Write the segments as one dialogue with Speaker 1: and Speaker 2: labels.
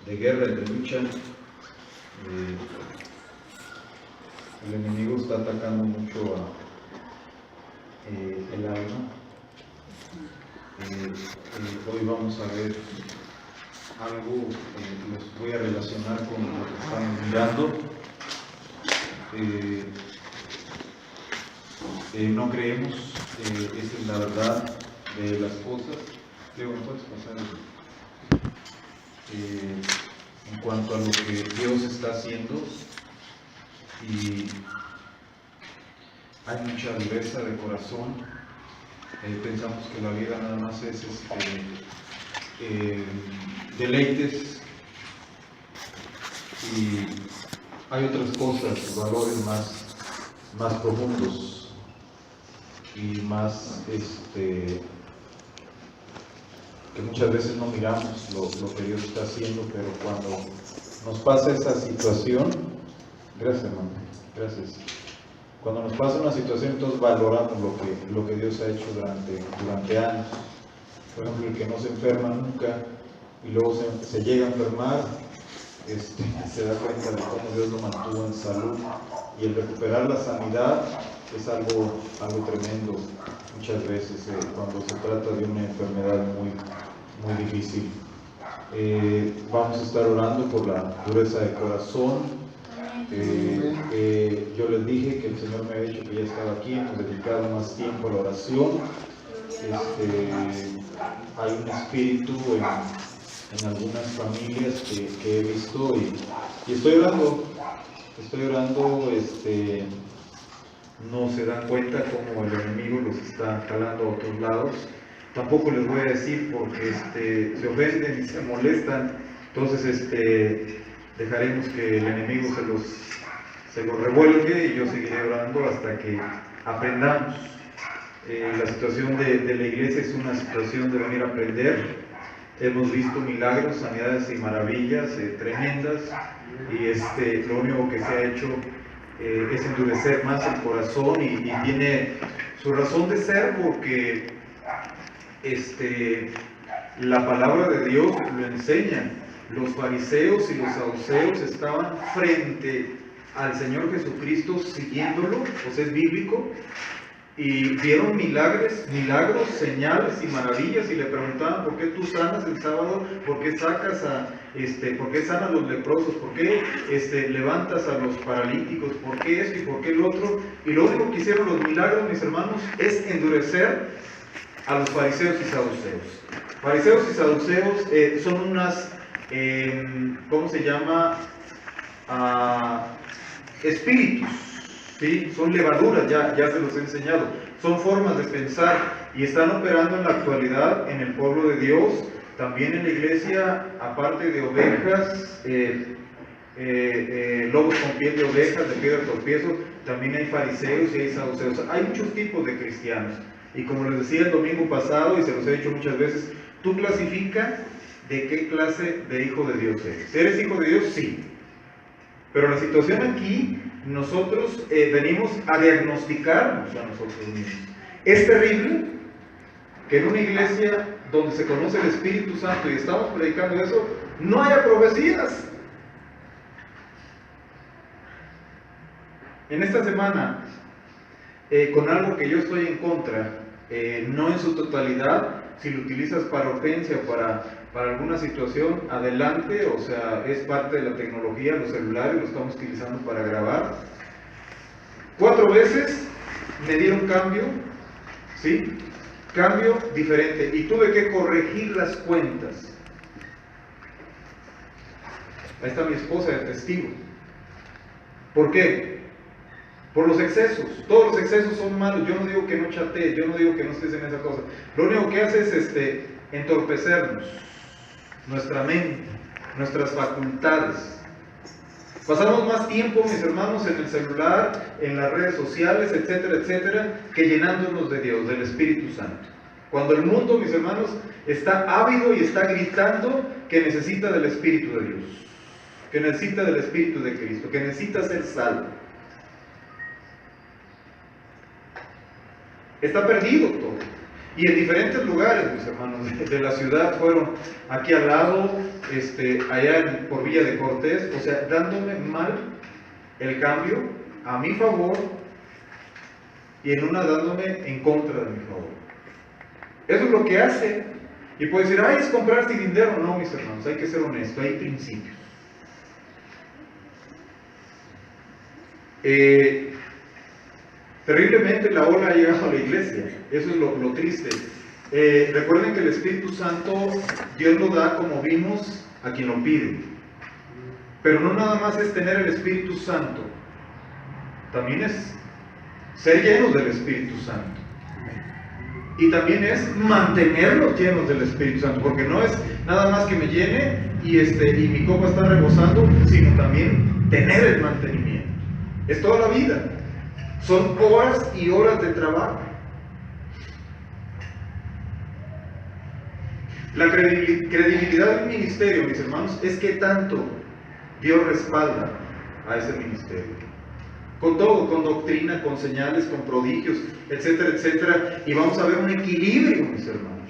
Speaker 1: de guerra y de lucha. El enemigo está atacando mucho el alma. Hoy vamos a ver algo, los voy a relacionar con lo que estamos mirando. No creemos, esa es la verdad de las cosas. Leo, ¿me puedes pasar en cuanto a lo que Dios está haciendo? Y hay mucha dureza de corazón. Pensamos que la vida nada más es deleites, y hay otras cosas, valores más profundos y más que muchas veces no miramos lo que Dios está haciendo, pero cuando nos pasa esa situación, gracias hermano, gracias. Cuando nos pasa una situación, entonces valoramos lo que Dios ha hecho durante años. Por ejemplo, el que no se enferma nunca y luego se llega a enfermar, se da cuenta de cómo Dios lo mantuvo en salud, y el recuperar la sanidad es algo tremendo muchas veces cuando se trata de una enfermedad muy difícil. Vamos a estar orando por la dureza de corazón. Yo les dije que el Señor me había dicho que ya estaba aquí, hemos dedicado más tiempo a la oración. Hay un espíritu en algunas familias que he visto y estoy orando, no se dan cuenta cómo el enemigo los está jalando a otros lados. Tampoco les voy a decir porque se ofenden y se molestan, entonces dejaremos que el enemigo se los revuelque y yo seguiré orando hasta que aprendamos. La situación de la iglesia es una situación de venir a aprender. Hemos visto milagros, sanidades y maravillas tremendas, y lo único que se ha hecho es endurecer más el corazón, y tiene su razón de ser porque la palabra de Dios lo enseña. Los fariseos y los saduceos estaban frente al Señor Jesucristo siguiéndolo, pues es bíblico, y vieron milagros, señales y maravillas, y le preguntaban: ¿por qué tú sanas el sábado? ¿Por qué sacas por qué sanas los leprosos? ¿Por qué levantas a los paralíticos? ¿Por qué esto y por qué el otro? Y lo único que hicieron los milagros, mis hermanos, es endurecer a los fariseos y saduceos. Fariseos y saduceos son unas, ¿cómo se llama? Espíritus. ¿Sí? Son levaduras, ya se los he enseñado, son formas de pensar, y están operando en la actualidad en el pueblo de Dios, también en la iglesia. Aparte de ovejas, lobos con piel de ovejas, de piedra de tropiezo, también hay fariseos y hay saduceos. Hay muchos tipos de cristianos, y como les decía el domingo pasado y se los he dicho muchas veces, tú clasifica de qué clase de hijo de Dios eres. ¿Eres hijo de Dios? Sí. Pero la situación aquí, nosotros venimos a diagnosticarnos a nosotros mismos. Es terrible que en una iglesia donde se conoce el Espíritu Santo y estamos predicando eso, no haya profecías. En esta semana, con algo que yo estoy en contra, no en su totalidad, si lo utilizas para ofensa o para alguna situación, adelante, o sea, es parte de la tecnología, los celulares lo estamos utilizando para grabar. 4 veces me dieron cambio, ¿sí? Cambio diferente, y tuve que corregir las cuentas. Ahí está mi esposa de testigo. ¿Por qué? Por los excesos. Todos los excesos son malos. Yo no digo que no chatees, yo no digo que no estés en esa cosa. Lo único que hace es entorpecernos, nuestra mente, nuestras facultades. Pasamos más tiempo, mis hermanos, en el celular, en las redes sociales, etcétera, etcétera, que llenándonos de Dios, del Espíritu Santo. Cuando el mundo, mis hermanos, está ávido y está gritando que necesita del Espíritu de Dios, que necesita del Espíritu de Cristo, que necesita ser salvo. Está perdido todo. Y en diferentes lugares, mis hermanos, de la ciudad fueron aquí al lado, allá por Villa de Cortés, o sea, dándome mal el cambio a mi favor y en una dándome en contra de mi favor. Eso es lo que hace. Y puede decir, ay, es comprar cilindro. No, mis hermanos, hay que ser honesto, hay principios. Terriblemente la ola ha llegado a la iglesia. Eso es lo triste. Recuerden que el Espíritu Santo Dios lo da, como vimos, a quien lo pide. Pero no nada más es tener el Espíritu Santo, también es ser llenos del Espíritu Santo. Y también es mantenerlos llenos del Espíritu Santo, porque no es nada más que me llene y mi copa está rebosando, sino también tener el mantenimiento. Es toda la vida. Son horas y horas de trabajo. La credibilidad del ministerio, mis hermanos, es que tanto Dios respalda a ese ministerio. Con todo, con doctrina, con señales, con prodigios, etcétera, etcétera. Y vamos a ver un equilibrio, mis hermanos,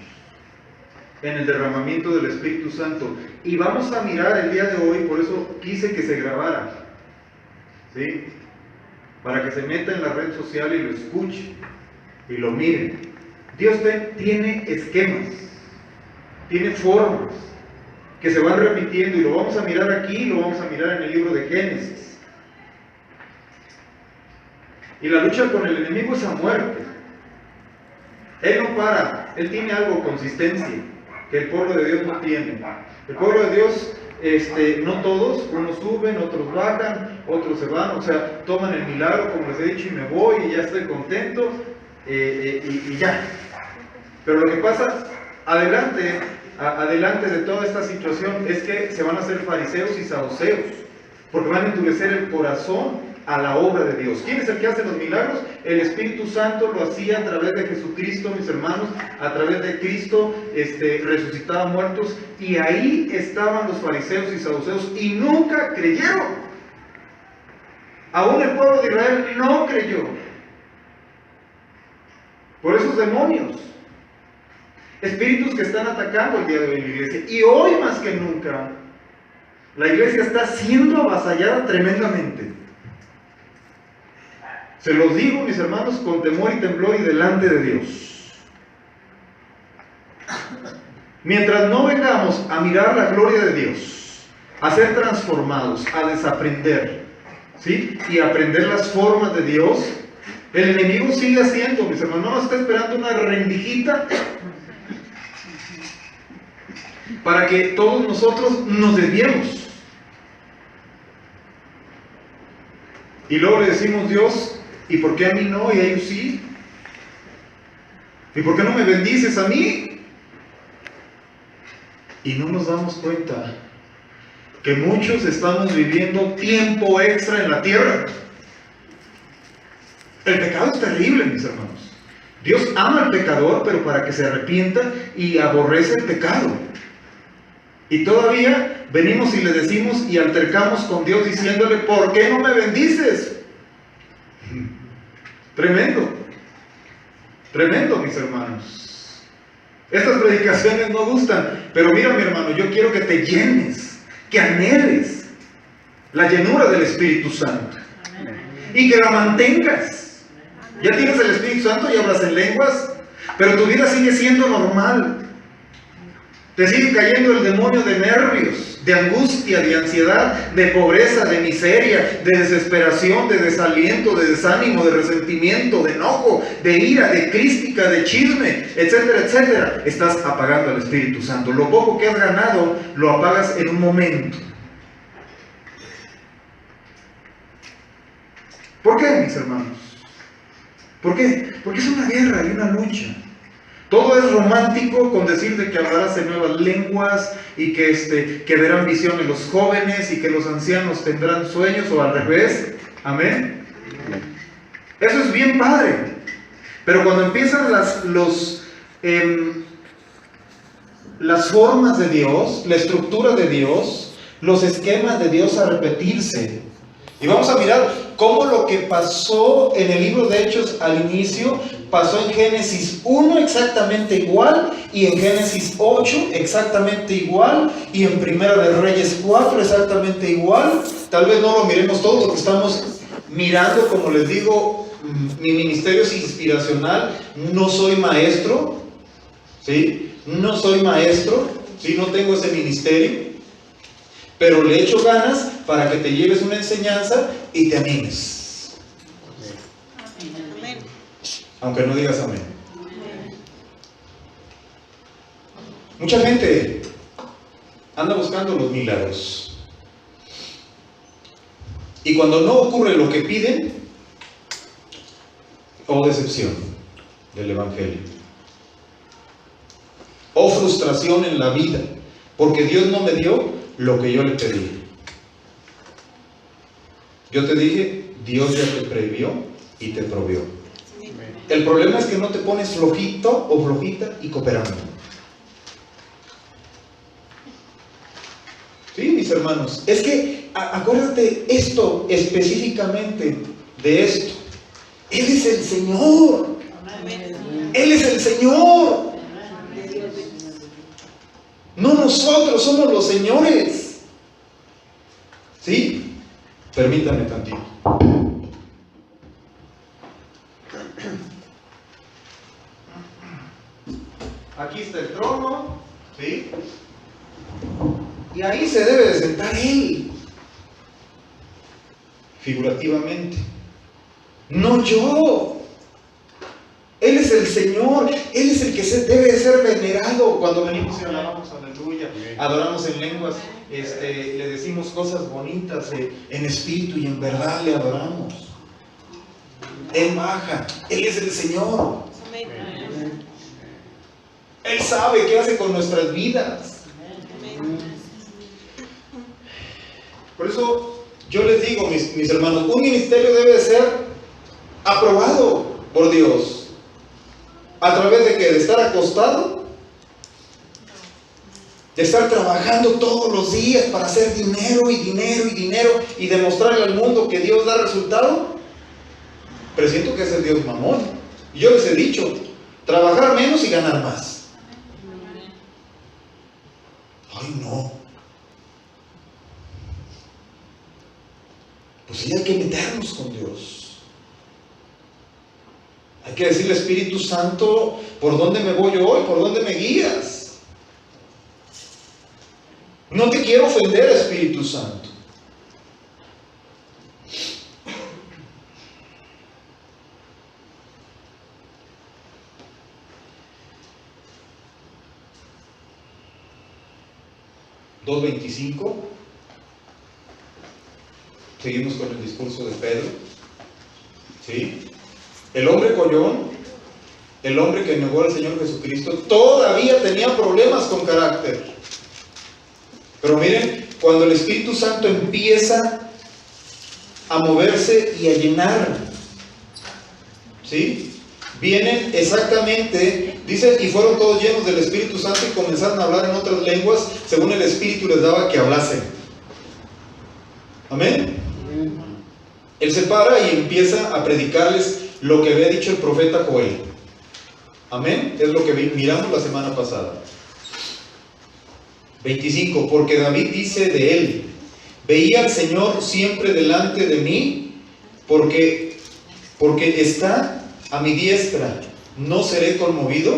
Speaker 1: en el derramamiento del Espíritu Santo. Y vamos a mirar el día de hoy, por eso quise que se grabara, ¿sí? Para que se meta en la red social y lo escuche y lo mire. Dios tiene esquemas, tiene formas que se van repitiendo, y lo vamos a mirar aquí, lo vamos a mirar en el libro de Génesis. Y la lucha con el enemigo es a muerte. Él no para, él tiene algo, consistencia, que el pueblo de Dios no tiene. El pueblo de Dios, no todos, unos suben, otros bajan, otros se van, o sea, toman el milagro, como les he dicho, y me voy, y ya estoy contento, y ya. Pero lo que pasa adelante de toda esta situación es que se van a hacer fariseos y saduceos, porque van a endurecer el corazón a la obra de Dios. ¿Quién es el que hace los milagros? El Espíritu Santo lo hacía a través de Jesucristo, mis hermanos. A través de Cristo resucitaba muertos, y ahí estaban los fariseos y saduceos y nunca creyeron. Aún el pueblo de Israel no creyó por esos demonios, espíritus que están atacando el día de hoy en la iglesia. Y hoy más que nunca la iglesia está siendo avasallada tremendamente. Se los digo, mis hermanos, con temor y temblor y delante de Dios. Mientras no vengamos a mirar la gloria de Dios, a ser transformados, a desaprender, ¿sí? Y aprender las formas de Dios, el enemigo sigue haciendo, mis hermanos. No nos está esperando una rendijita para que todos nosotros nos desviemos. Y luego le decimos, Dios, ¿y por qué a mí no y a ellos sí? ¿Y por qué no me bendices a mí? Y no nos damos cuenta que muchos estamos viviendo tiempo extra en la tierra. El pecado es terrible, mis hermanos. Dios ama al pecador, pero para que se arrepienta, y aborrece el pecado. Y todavía venimos y le decimos y altercamos con Dios diciéndole, ¿por qué no me bendices? Tremendo, tremendo, mis hermanos. Estas predicaciones no gustan, pero mira, mi hermano, yo quiero que te llenes, que anheles la llenura del Espíritu Santo y que la mantengas. Ya tienes el Espíritu Santo y hablas en lenguas, pero tu vida sigue siendo normal. Te sigue cayendo el demonio de nervios, de angustia, de ansiedad, de pobreza, de miseria, de desesperación, de desaliento, de desánimo, de resentimiento, de enojo, de ira, de crística, de chisme, etcétera, etcétera. Estás apagando al Espíritu Santo. Lo poco que has ganado lo apagas en un momento. ¿Por qué, mis hermanos? ¿Por qué? Porque es una guerra y una lucha. Todo es romántico con decir de que hablarás en nuevas lenguas y que verán visiones los jóvenes y que los ancianos tendrán sueños, o al revés. Amén. Eso es bien padre. Pero cuando empiezan las formas de Dios, la estructura de Dios, los esquemas de Dios a repetirse,
Speaker 2: Y vamos a mirar cómo lo que pasó en el libro de Hechos al inicio, pasó en Génesis 1 exactamente igual, y en Génesis 8 exactamente igual, y en Primera de Reyes 4 exactamente igual. Tal vez no lo miremos todo porque estamos mirando, como les digo, mi ministerio es inspiracional, no soy maestro, ¿sí? No soy maestro, ¿sí? No tengo ese ministerio, pero le echo ganas para que te lleves una enseñanza y te animes.
Speaker 3: Amén.
Speaker 2: Aunque no digas amén. Mucha gente anda buscando los milagros. Y cuando no ocurre lo que piden, o decepción del Evangelio, o frustración en la vida, porque Dios no me dio lo que yo le pedí. Yo te dije, Dios ya te previó y te provió. El problema es que no te pones flojito o flojita y cooperando. Sí, mis hermanos, es que acuérdate esto específicamente de esto. Él es el Señor. Él es el Señor. No nosotros somos los señores. ¿Sí? Permítame tantito. Aquí está el trono, ¿sí? Y ahí se debe de sentar Él. Figurativamente. No yo. Él es el Señor, Él es el que debe de ser venerado. Cuando venimos y alabamos, aleluya, adoramos en lenguas, le decimos cosas bonitas, en espíritu y en verdad le adoramos. Él baja, Él es el Señor. Él sabe qué hace con nuestras vidas. Por eso yo les digo, mis hermanos, un ministerio debe de ser aprobado por Dios. ¿A través de qué? ¿De estar acostado? ¿De estar trabajando todos los días para hacer dinero y dinero y dinero y demostrarle al mundo que Dios da resultado? Presiento que es el Dios mamón. Y yo les he dicho, trabajar menos y ganar más. Ay, no. Pues sí, hay que meternos con Dios. Hay que decirle, Espíritu Santo, ¿por dónde me voy hoy? ¿Por dónde me guías? No te quiero ofender, Espíritu Santo. (2:25) Seguimos con el discurso de Pedro. ¿Sí? El hombre collón, el hombre que negó al Señor Jesucristo, todavía tenía problemas con carácter. Pero miren, cuando el Espíritu Santo empieza a moverse y a llenar, ¿sí? Vienen exactamente, dice, y fueron todos llenos del Espíritu Santo y comenzaron a hablar en otras lenguas, según el Espíritu les daba que hablasen. Amén. Él se para y empieza a predicarles lo que había dicho el profeta Joel. Amén. Es lo que miramos la semana pasada. 25. Porque David dice de él: veía al Señor siempre delante de mí, porque está a mi diestra, no seré conmovido.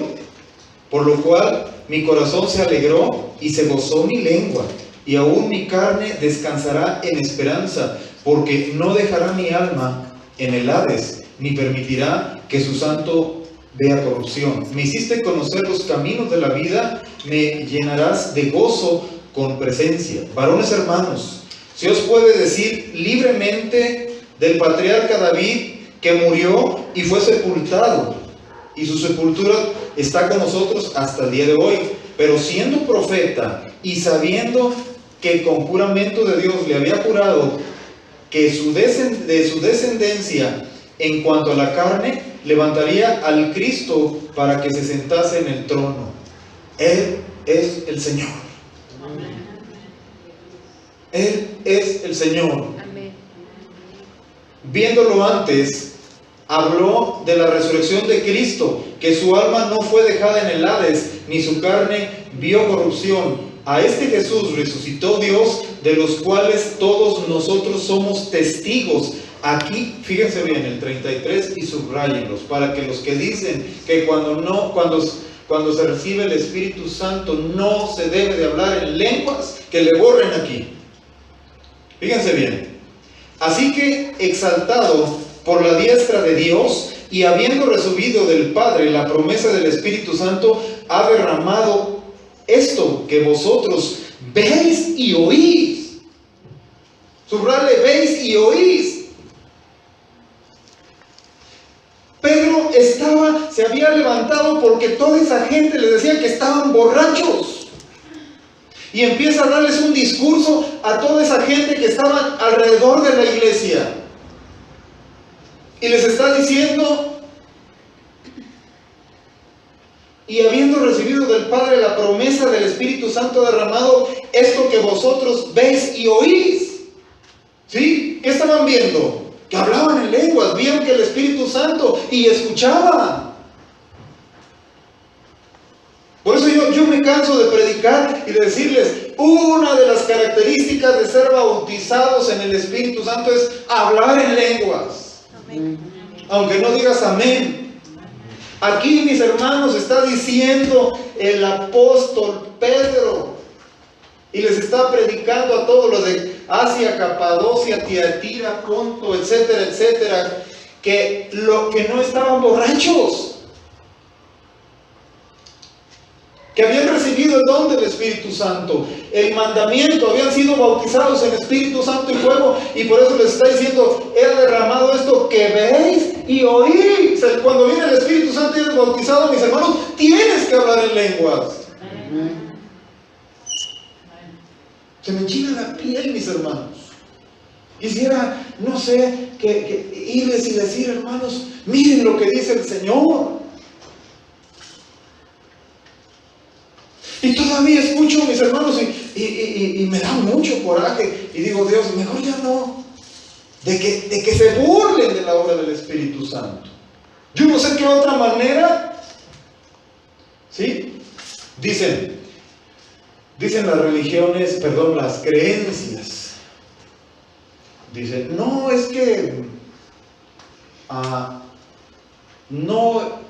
Speaker 2: Por lo cual mi corazón se alegró y se gozó mi lengua, y aún mi carne descansará en esperanza, porque no dejará mi alma en el Hades, ni permitirá que su santo vea corrupción. Me hiciste conocer los caminos de la vida, me llenarás de gozo con presencia. Varones hermanos, se os puede decir libremente del patriarca David, que murió y fue sepultado, y su sepultura está con nosotros hasta el día de hoy. Pero siendo profeta y sabiendo que con juramento de Dios le había jurado que de su descendencia, en cuanto a la carne, levantaría al Cristo para que se sentase en el trono. Él es el Señor. Él es el Señor. viéndolo antes, habló de la resurrección de Cristo, que su alma no fue dejada en el Hades, ni su carne vio corrupción. A este Jesús resucitó Dios, de los cuales todos nosotros somos testigos. Aquí, fíjense bien, el 33 y subrayenlos, para que los que dicen que cuando se recibe el Espíritu Santo no se debe de hablar en lenguas, que le borren aquí. Fíjense bien. Así que, exaltado por la diestra de Dios, y habiendo recibido del Padre la promesa del Espíritu Santo, ha derramado esto que vosotros veis y oís. Subraye, veis y oís. Pedro se había levantado porque toda esa gente le decía que estaban borrachos. Y empieza a darles un discurso a toda esa gente que estaba alrededor de la iglesia. Y les está diciendo: y habiendo recibido del Padre la promesa del Espíritu Santo derramado, esto que vosotros veis y oís. ¿Sí? ¿Qué estaban viendo? Que hablaban en lenguas, vieron que el Espíritu Santo, y escuchaban. Por eso yo me canso de predicar y de decirles, una de las características de ser bautizados en el Espíritu Santo es hablar en lenguas. Amén. Aunque no digas amén. Aquí, mis hermanos, está diciendo el apóstol Pedro, y les está predicando a todos los de Asia, Capadocia, Tiatira, Ponto, etcétera, etcétera, que no estaban borrachos, que habían recibido el don del Espíritu Santo, el mandamiento, habían sido bautizados en Espíritu Santo y fuego, y por eso les está diciendo: he derramado esto que veis y oís. O sea, cuando viene el Espíritu Santo y eres bautizado, mis hermanos, tienes que hablar en lenguas. Se me enchina la piel, mis hermanos. Quisiera, no sé, que irles y decir: hermanos, miren lo que dice el Señor. Y todavía escucho, mis hermanos, y me da mucho coraje. Y digo: Dios, mejor ya no. De que se burlen de la obra del Espíritu Santo. Yo no sé qué otra manera. ¿Sí? Dicen las religiones, las creencias. Dicen: no, es que no.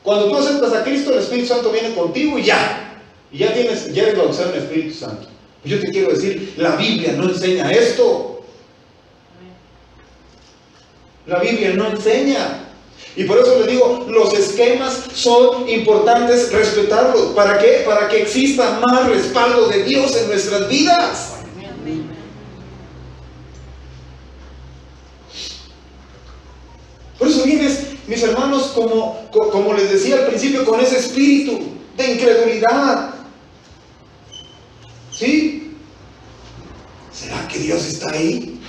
Speaker 2: Cuando tú aceptas a Cristo, el Espíritu Santo viene contigo y ya eres bautizado en el Espíritu Santo. Yo te quiero decir, la Biblia no enseña esto. La Biblia no enseña. Y por eso les digo, los esquemas son importantes respetarlos. ¿Para qué? Para que exista más respaldo de Dios en nuestras vidas. Por eso vienes, mis hermanos, como les decía al principio, con ese espíritu de incredulidad. ¿Sí? ¿Será que Dios está ahí?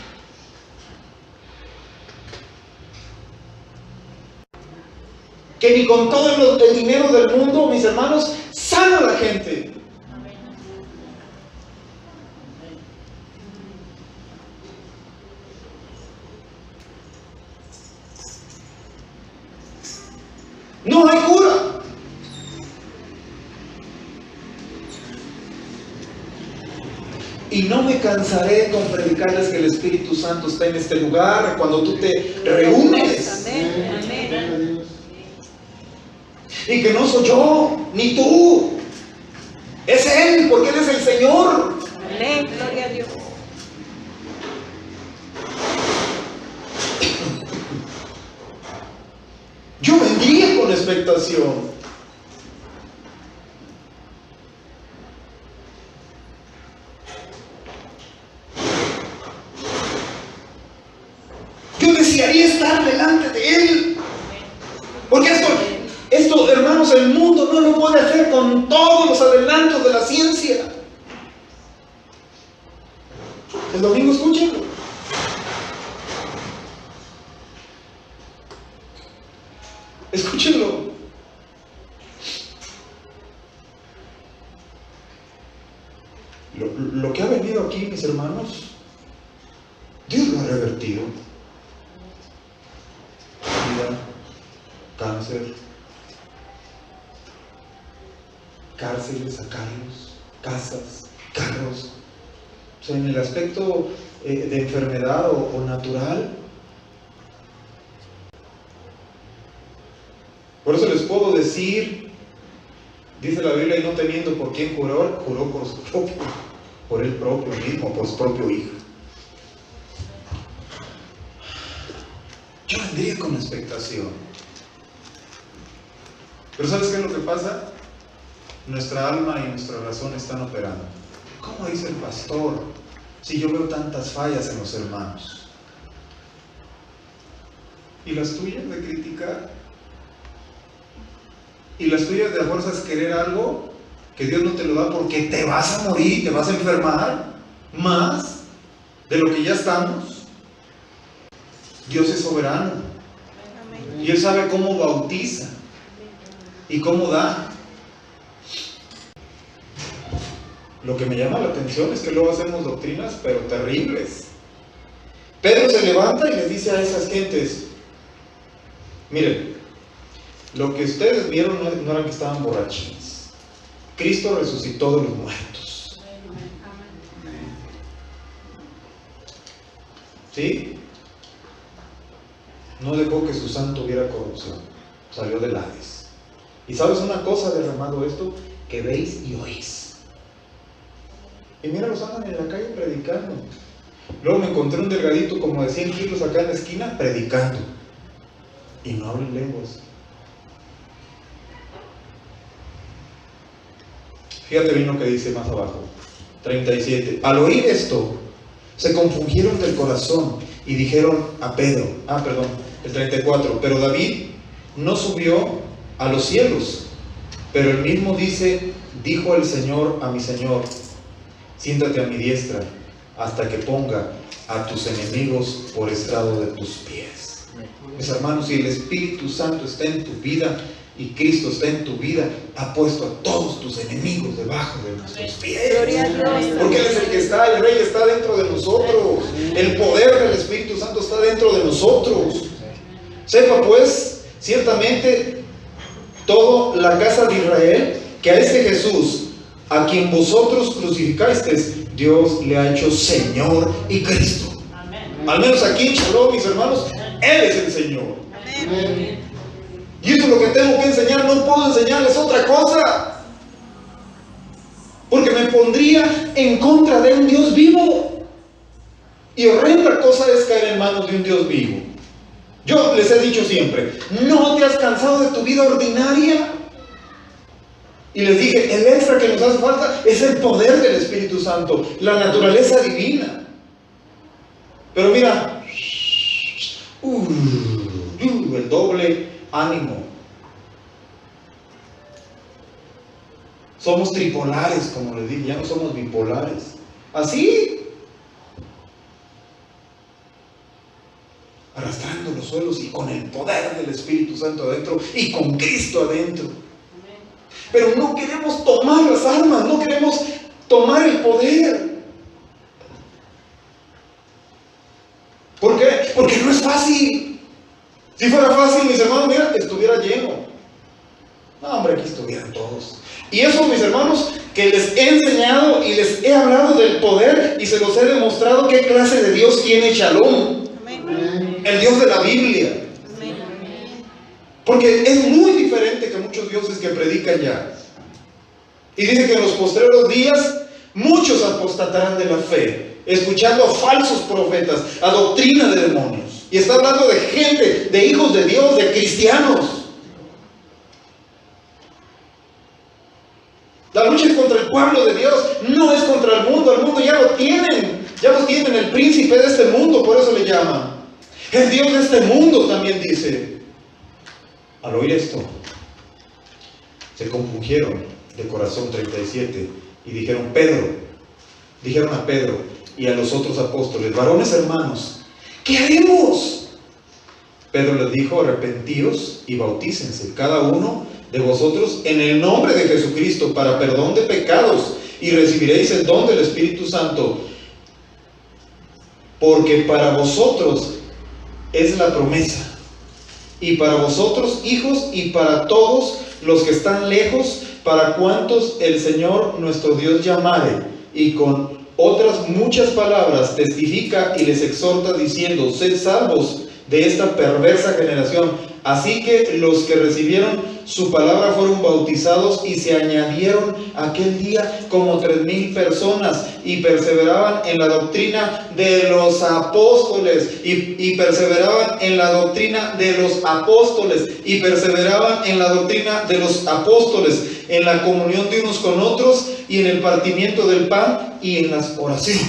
Speaker 2: Que ni con todo el dinero del mundo, mis hermanos, sana a la gente. No hay cura. Y no me cansaré con predicarles que el Espíritu Santo está en este lugar cuando tú te reúnes.
Speaker 3: Amén. Amén.
Speaker 2: Y que no soy yo, ni tú. Es Él, porque Él es el Señor.
Speaker 3: Amén. Gloria a Dios.
Speaker 2: Yo vendría con expectación. Yo desearía estar delante de Él. Porque esto, hermanos, el mundo no lo puede hacer con todos los adelantos de la ciencia. El domingo escúchenlo. Escúchenlo. Lo que ha venido aquí, mis hermanos, Dios lo ha revertido. Vida, cáncer, cárceles, sacarios, casas, carros. O sea, en el aspecto de enfermedad o natural. Por eso les puedo decir, dice la Biblia, y no teniendo por quién juró, juró por su propio, por él propio mismo, por su propio Hijo. Yo vendría con expectación. Pero ¿sabes qué es lo que pasa? Nuestra alma y nuestra razón están operando. ¿Cómo dice el pastor? Si yo veo tantas fallas en los hermanos. ¿Y las tuyas de criticar? ¿Y las tuyas de a fuerzas querer algo que Dios no te lo da porque te vas a morir, te vas a enfermar más de lo que ya estamos? Dios es soberano y Él sabe cómo bautiza y cómo da. Lo que me llama la atención es que luego hacemos doctrinas pero terribles. Pedro se levanta y les dice a esas gentes: miren, lo que ustedes vieron no eran que estaban borrachines. Cristo resucitó de los muertos. ¿Sí? No dejó que su santo hubiera corrupción. Salió del Hades. ¿Y sabes una cosa, derramado esto? Que veis y oís. Y mira, los andan en la calle predicando. Luego me encontré un delgadito como de 100 kilos acá en la esquina predicando. Y no hablan lenguas. Fíjate bien lo que dice más abajo. 37. Al oír esto, se compungieron del corazón y dijeron a Pedro, el 34, pero David no subió a los cielos, pero él mismo dice, dijo el Señor a mi Señor, siéntate a mi diestra hasta que ponga a tus enemigos por estrado de tus pies. Mis hermanos, si el Espíritu Santo está en tu vida y Cristo está en tu vida, ha puesto a todos tus enemigos debajo de nuestros pies.
Speaker 3: Gloria a Dios.
Speaker 2: Porque Él es el que está, el Rey está dentro de nosotros. El poder del Espíritu Santo está dentro de nosotros. Sepa pues, ciertamente, toda la casa de Israel, que a este Jesús, a quien vosotros crucificasteis, Dios le ha hecho Señor y Cristo. Amén. Al menos aquí en Shalom, mis hermanos, Él es el Señor.
Speaker 3: Amén.
Speaker 2: Y eso es lo que tengo que enseñar. No puedo enseñarles otra cosa, porque me pondría en contra de un Dios vivo. Y horrenda cosa es caer en manos de un Dios vivo. Yo les he dicho siempre, ¿no te has cansado de tu vida ordinaria? Y les dije, el extra que nos hace falta es el poder del Espíritu Santo, la naturaleza divina. Pero mira, el doble ánimo. Somos tripolares, como les dije, ya no somos bipolares. Así, arrastrando los suelos y con el poder del Espíritu Santo adentro y con Cristo adentro. Pero no queremos tomar las armas, no queremos tomar el poder. ¿Por qué? Porque no es fácil. Si fuera fácil, mis hermanos, mira, estuviera lleno. No, hombre, aquí estuvieran todos. Y eso, mis hermanos, que les he enseñado y les he hablado del poder y se los he demostrado qué clase de Dios tiene Shalom.
Speaker 3: Amén.
Speaker 2: El Dios de la Biblia.
Speaker 3: Amén.
Speaker 2: Porque es muy diferente que muchos dioses que predican ya. Y dice que en los postreros días muchos apostatarán de la fe, escuchando a falsos profetas, a doctrina de demonios. Y está hablando de gente, de hijos de Dios, de cristianos. La lucha es contra el pueblo de Dios, no es contra el mundo ya lo tienen, el príncipe de este mundo, por eso le llaman. El Dios de este mundo también dice. Al oír esto, se compungieron de corazón. 37, y dijeron a Pedro y a los otros apóstoles, varones hermanos, ¿qué haremos? Pedro les dijo, arrepentíos y bautícense cada uno de vosotros en el nombre de Jesucristo para perdón de pecados y recibiréis el don del Espíritu Santo. porque para vosotros es la promesa, y para vosotros hijos, y para todos los que están lejos, para cuantos el Señor nuestro Dios llamare. Y con otras muchas palabras testifica y les exhorta diciendo: sed salvos de esta perversa generación. Así que los que recibieron su palabra fueron bautizados, y se añadieron aquel día como 3,000 personas, y perseveraban en la doctrina de los apóstoles, y perseveraban en la doctrina de los apóstoles, y perseveraban en la doctrina de los apóstoles, en la comunión de unos con otros, y en el partimiento del pan, y en las oraciones.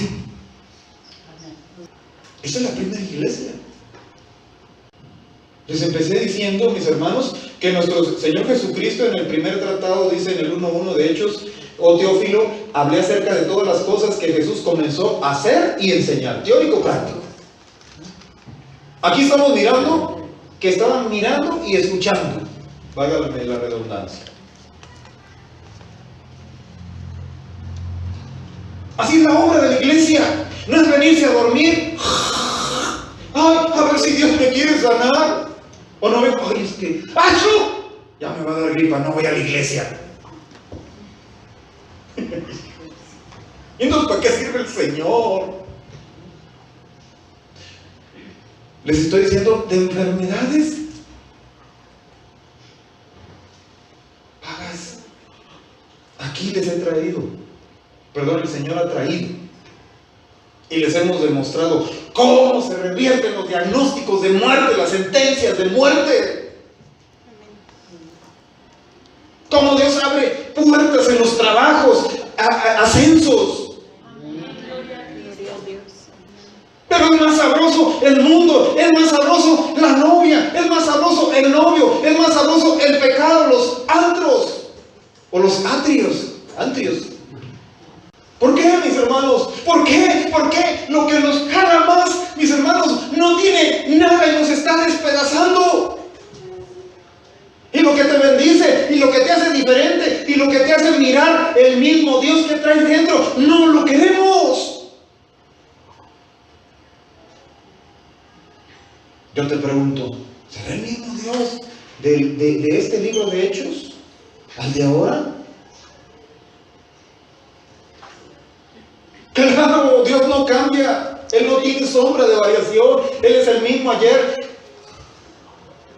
Speaker 2: Esa es la primera iglesia. Les empecé diciendo, mis hermanos, que nuestro Señor Jesucristo en el primer tratado dice en el 1:1 de Hechos: oh Teófilo, hablé acerca de todas las cosas que Jesús comenzó a hacer y enseñar. Teórico práctico. Aquí estamos mirando que estaban mirando y escuchando. Válgame la redundancia. Así es la obra de la iglesia. No es venirse a dormir. Ay, a ver si Dios me quiere sanar. O no vengo, ay, es que, ¡acho! Ya me va a dar gripa, no voy a la iglesia. ¿Y entonces para qué sirve el Señor? Les estoy diciendo de enfermedades. Pagas. Aquí les he traído. Perdón, el Señor ha traído. Y les hemos demostrado cómo se revierten los diagnósticos de muerte, las sentencias de muerte. Cómo Dios abre puertas en los trabajos, ascensos. Pero es más sabroso el mundo, es más sabroso la novia, es más sabroso el novio, es más sabroso el pecado, los antros o los antrios. ¿Por qué, mis hermanos? ¿Por qué? ¿Por qué? Lo que nos jala más, mis hermanos, no tiene nada y nos está despedazando. Y lo que te bendice, y lo que te hace diferente, y lo que te hace mirar el mismo Dios que traes dentro, no lo queremos. Yo te pregunto, ¿será el mismo Dios de este libro de Hechos al de ahora? Claro, Dios no cambia. Él no tiene sombra de variación. Él es el mismo ayer,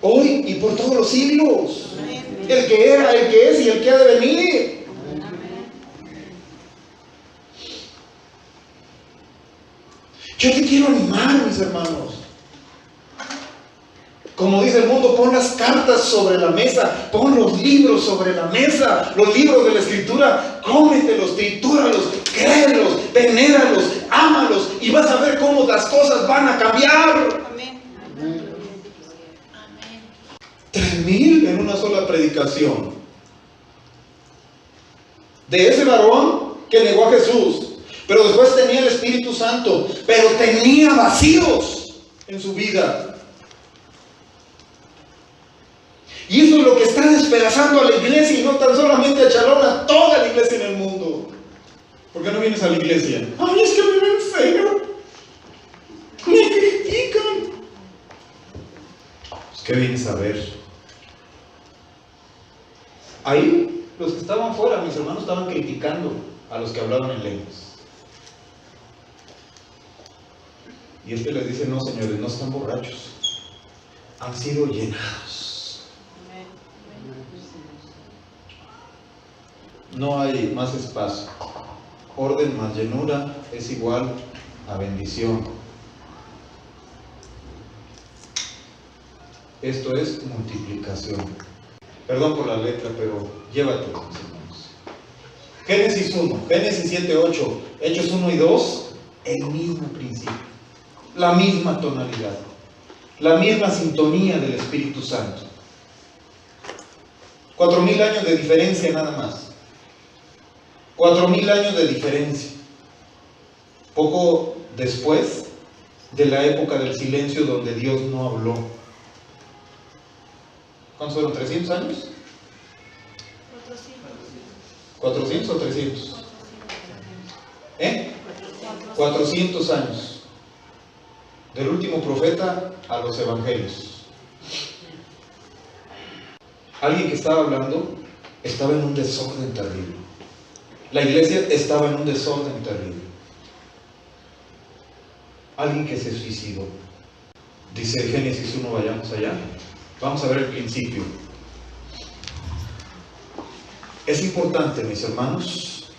Speaker 2: hoy y por todos los siglos. El que era, el que es y el que ha de venir. Yo te quiero animar, mis hermanos. Como dice el mundo, pon las cartas sobre la mesa, pon los libros sobre la mesa, los libros de la Escritura, cómetelos, tritúralos, créelos, venéralos, ámalos, y vas a ver cómo las cosas van a cambiar.
Speaker 3: Amén.
Speaker 2: 3,000 en una sola predicación. De ese varón que negó a Jesús, pero después tenía el Espíritu Santo, pero tenía vacíos en su vida. Y eso es lo que está despedazando a la iglesia, y no tan solamente a Chalón, a toda la iglesia en el mundo. ¿Por qué no vienes a la iglesia? Ay, es que me ven feo, me critican. Pues, ¿qué vienes a ver? Ahí los que estaban fuera, mis hermanos, estaban criticando a los que hablaban en lenguas. Y este les dice: no, señores, no están borrachos, han sido llenados. No hay más espacio. Orden más llenura es igual a bendición. Esto es multiplicación. Perdón por la letra, pero llévatelo, mis hermanos. Génesis 1, Génesis 7, 8, Hechos 1 y 2, el mismo principio, la misma tonalidad, la misma sintonía del Espíritu Santo. 4,000 años de diferencia nada más. 4,000 años de diferencia. Poco después de la época del silencio donde Dios no habló. ¿Cuántos fueron? ¿300 años? 400 o 300. 400 años. Del último profeta a los evangelios. Alguien que estaba hablando estaba en un desorden terrible. La iglesia estaba en un desorden terrible. Alguien que se suicidó. Dice Génesis 1, vayamos allá. Vamos a ver el principio. Es importante, mis hermanos.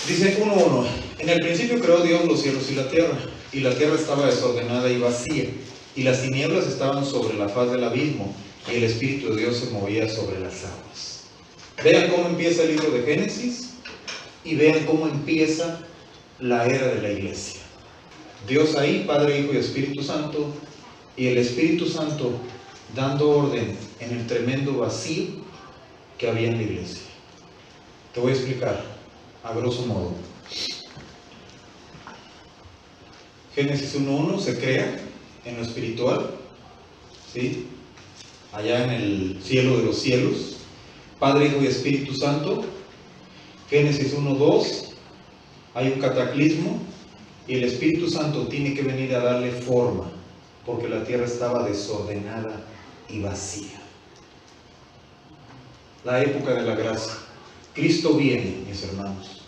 Speaker 2: Dice 1:1. En el principio creó Dios los cielos y la tierra estaba desordenada y vacía, y las tinieblas estaban sobre la faz del abismo, y el Espíritu de Dios se movía sobre las aguas. Vean cómo empieza el libro de Génesis, y vean cómo empieza la era de la iglesia. Dios ahí, Padre, Hijo y Espíritu Santo, y el Espíritu Santo dando orden en el tremendo vacío que había en la iglesia. Te voy a explicar a grosso modo. Génesis 1:1 se crea en lo espiritual, ¿sí? Allá en el cielo de los cielos, Padre, Hijo y Espíritu Santo. Génesis 1:2 hay un cataclismo y el Espíritu Santo tiene que venir a darle forma, porque la tierra estaba desordenada y vacía. La época de la gracia. Cristo viene, mis hermanos.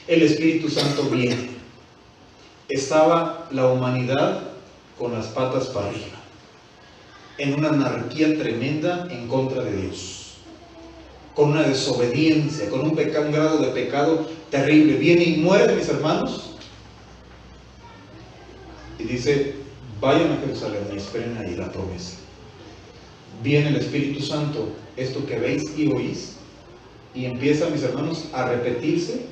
Speaker 2: El Espíritu Santo viene. Estaba la humanidad con las patas para arriba, en una anarquía tremenda en contra de Dios, con una desobediencia, con un grado de pecado terrible. Viene y muere, mis hermanos, y dice: vayan a Jerusalén y esperen ahí la promesa. Viene el Espíritu Santo, esto que veis y oís, y empieza, mis hermanos, a repetirse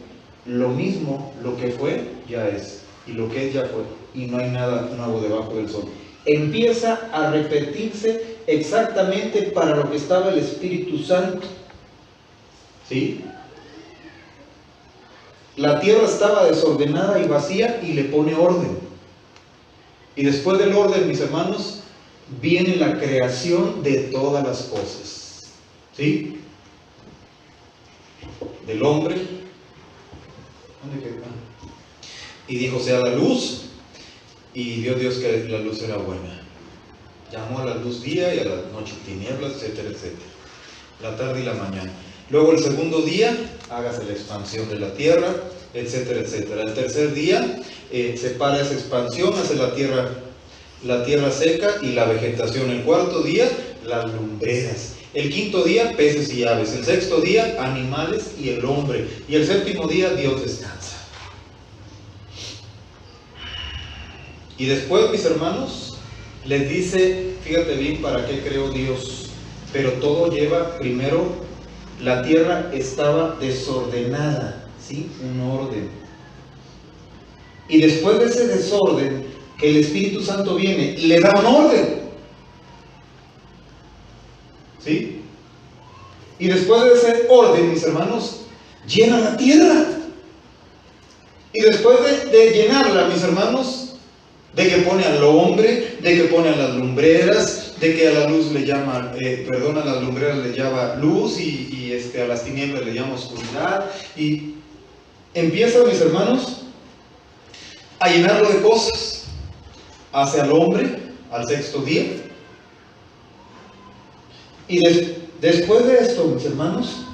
Speaker 2: lo mismo. Lo que fue ya es, y lo que es ya fue, y no hay nada nuevo debajo del sol. Empieza a repetirse exactamente para lo que estaba el Espíritu Santo, ¿sí? La tierra estaba desordenada y vacía, y le pone orden. Y después del orden, mis hermanos, viene la creación de todas las cosas, ¿sí? Del hombre. ¿Dónde quedó? Y dijo: sea la luz, y vio Dios que la luz era buena. Llamó a la luz día y a la noche tinieblas, etcétera, etcétera. La tarde y la mañana. Luego el segundo día, hágase la expansión de la tierra, etcétera, etcétera. El tercer día, separa esa expansión, hace la tierra seca y la vegetación. El cuarto día, las lumbreras. El quinto día, peces y aves. El sexto día, animales y el hombre. Y el séptimo día, Dios descansa. Y después, mis hermanos, les dice, fíjate bien para qué creó Dios. Pero todo lleva, primero, la tierra estaba desordenada, ¿sí? Un orden. Y después de ese desorden, que el Espíritu Santo viene y le da un orden, ¿sí? Y después de ese orden, mis hermanos, llena la tierra. Y después de llenarla, mis hermanos, de que pone al hombre, de que pone a las lumbreras, de que a la luz le llama, a las lumbreras le llama luz, y a las tinieblas le llama oscuridad, y empieza, mis hermanos, a llenarlo de cosas. Hace al hombre al sexto día, y después de esto, mis hermanos,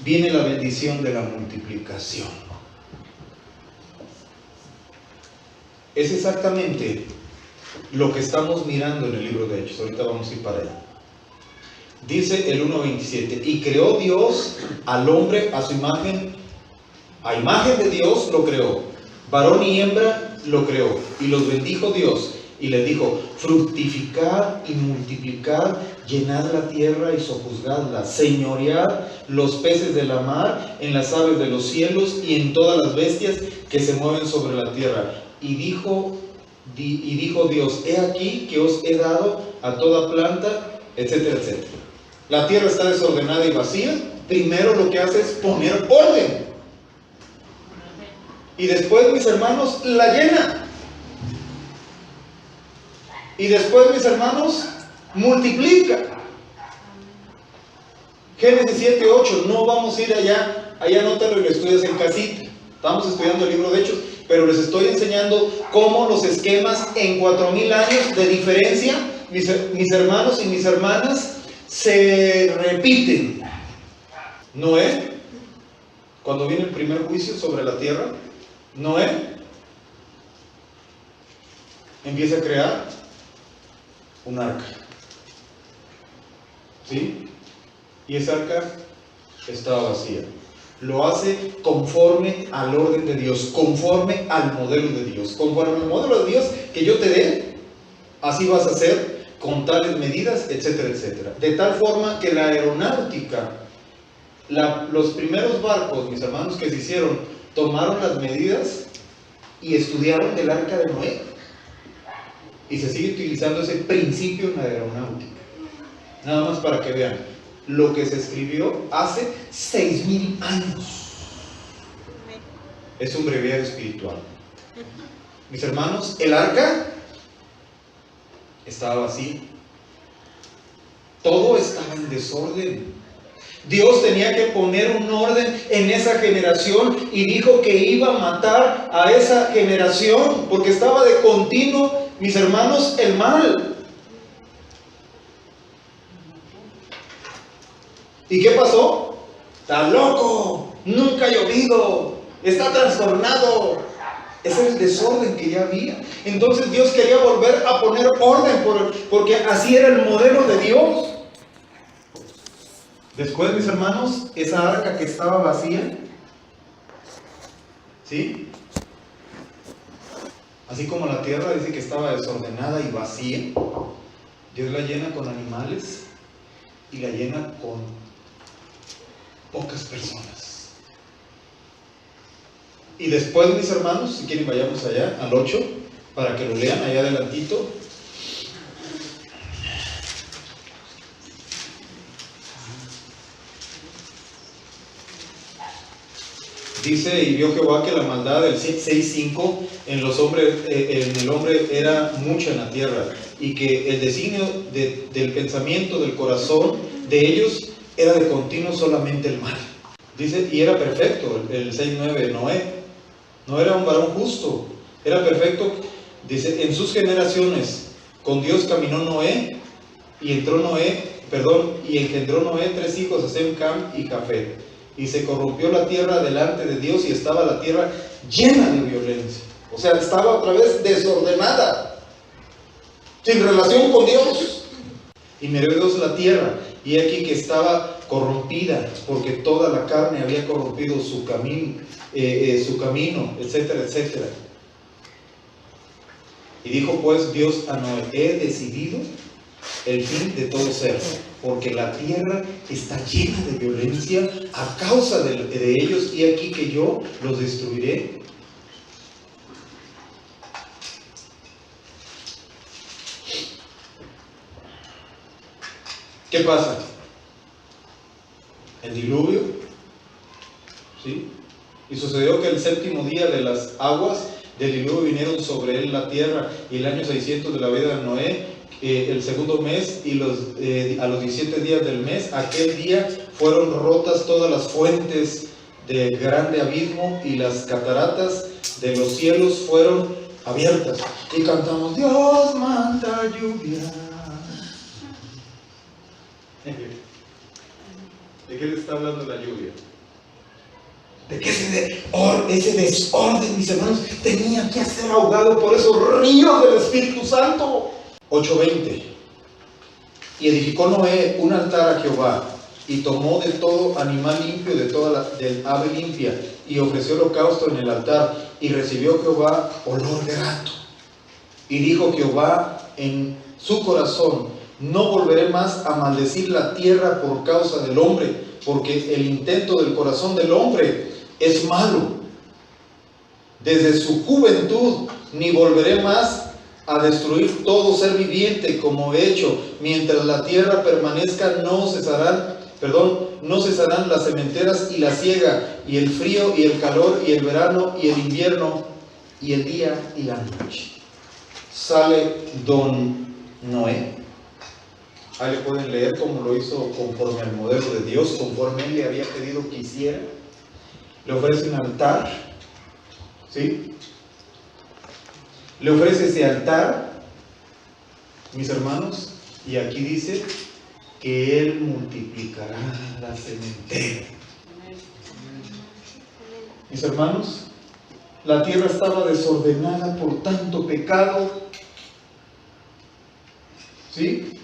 Speaker 2: viene la bendición de la multiplicación. Es exactamente lo que estamos mirando en el libro de Hechos. Ahorita vamos a ir para allá. Dice el 1:27: y creó Dios al hombre a su imagen, a imagen de Dios lo creó, varón y hembra lo creó, y los bendijo Dios, y les dijo: fructificad y multiplicad, llenad la tierra y sojuzgadla, señoread los peces de la mar, en las aves de los cielos y en todas las bestias que se mueven sobre la tierra. Y dijo Dios: he aquí que os he dado a toda planta, etcétera, etcétera. La tierra está desordenada y vacía. Primero lo que hace es poner orden. Y después, mis hermanos, la llena. Y después, mis hermanos, multiplica. Génesis 7:8. No vamos a ir allá. Allá anótalo y lo estudias en casita. Estamos estudiando el libro de Hechos, pero les estoy enseñando cómo los esquemas en 4000 años de diferencia, mis hermanos y mis hermanas, se repiten. Noé, cuando viene el primer juicio sobre la tierra, Noé empieza a crear un arca. ¿Sí? Y esa arca estaba vacía. Lo hace conforme al orden de Dios, conforme al modelo de Dios. Conforme al modelo de Dios que yo te dé, así vas a hacer con tales medidas, etcétera, etcétera. De tal forma que la aeronáutica, los primeros barcos, mis hermanos, que se hicieron, tomaron las medidas y estudiaron del arca de Noé. Y se sigue utilizando ese principio en la aeronáutica. Nada más para que vean lo que se escribió hace 6000 años. Es un breviario espiritual. Mis hermanos, el arca estaba vacío. Todo estaba en desorden. Dios tenía que poner un orden en esa generación y dijo que iba a matar a esa generación porque estaba de continuo, mis hermanos, el mal. ¿Y qué pasó? Está loco, nunca ha llovido, está trastornado. Ese es el desorden que ya había. Entonces Dios quería volver a poner orden porque así era el modelo de Dios. Después, mis hermanos, esa arca que estaba vacía, ¿sí? Así como la tierra dice que estaba desordenada y vacía, Dios la llena con animales y la llena con pocas personas. Y después, mis hermanos, si quieren vayamos allá, al 8, para que lo lean allá adelantito. Dice, y vio Jehová que la maldad del 6:5 en el hombre era mucha en la tierra, y que el designio del pensamiento del corazón de ellos era de continuo solamente el mal. Dice, y era perfecto, el 6:9, Noé. No era un varón justo, era perfecto. Dice, en sus generaciones, con Dios caminó Noé, y engendró Noé 3 hijos, Sem, Cam y Jafet. Y se corrompió la tierra delante de Dios, y estaba la tierra llena de violencia. O sea, estaba otra vez desordenada, sin relación con Dios. Y miró Dios la tierra, y aquí que estaba corrompida, porque toda la carne había corrompido su camino, etcétera, etcétera. Y dijo pues Dios a Noé, he decidido el fin de todo ser, porque la tierra está llena de violencia a causa de ellos, y aquí que yo los destruiré. ¿Qué pasa? El diluvio, ¿sí? Y sucedió que el 7º día de las aguas del diluvio vinieron sobre él la tierra, y el año 600 de la vida de Noé, el 2º mes, y a los 17 días del mes, aquel día fueron rotas todas las fuentes del grande abismo, y las cataratas de los cielos fueron abiertas. Y cantamos, Dios manda lluvia. ¿De qué le está hablando la lluvia? De que ese desorden, mis hermanos, tenía que ser ahogado por esos ríos del Espíritu Santo. 8:20. Y edificó Noé un altar a Jehová, y tomó de todo animal limpio, del ave limpia, y ofreció holocausto en el altar, y recibió Jehová olor grato. Y dijo Jehová en su corazón, no volveré más a maldecir la tierra por causa del hombre, porque el intento del corazón del hombre es malo desde su juventud, ni volveré más a destruir todo ser viviente como he hecho. Mientras la tierra permanezca, no cesarán las sementeras y la siega, y el frío y el calor, y el verano y el invierno, y el día y la noche. Sale don Noé. Ahí le pueden leer cómo lo hizo conforme al modelo de Dios, conforme él le había pedido que hiciera. Le ofrece un altar, ¿sí? le ofrece ese altar, mis hermanos, y aquí dice que Él multiplicará la sementera. Mis hermanos, la tierra estaba desordenada por tanto pecado, ¿sí?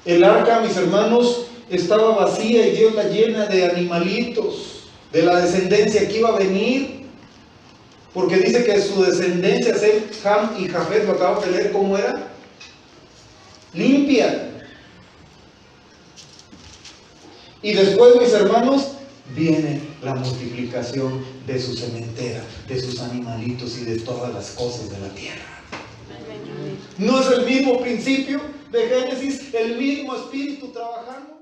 Speaker 2: El arca, mis hermanos, estaba vacía y Dios la llena de animalitos, de la descendencia que iba a venir, porque dice que su descendencia, Sem, Ham y Jafet, lo acabamos de leer, ¿cómo era? Limpia. Y después, mis hermanos, viene la multiplicación de su sementera, de sus animalitos y de todas las cosas de la tierra. ¿No es el mismo principio de Génesis, el mismo espíritu trabajando?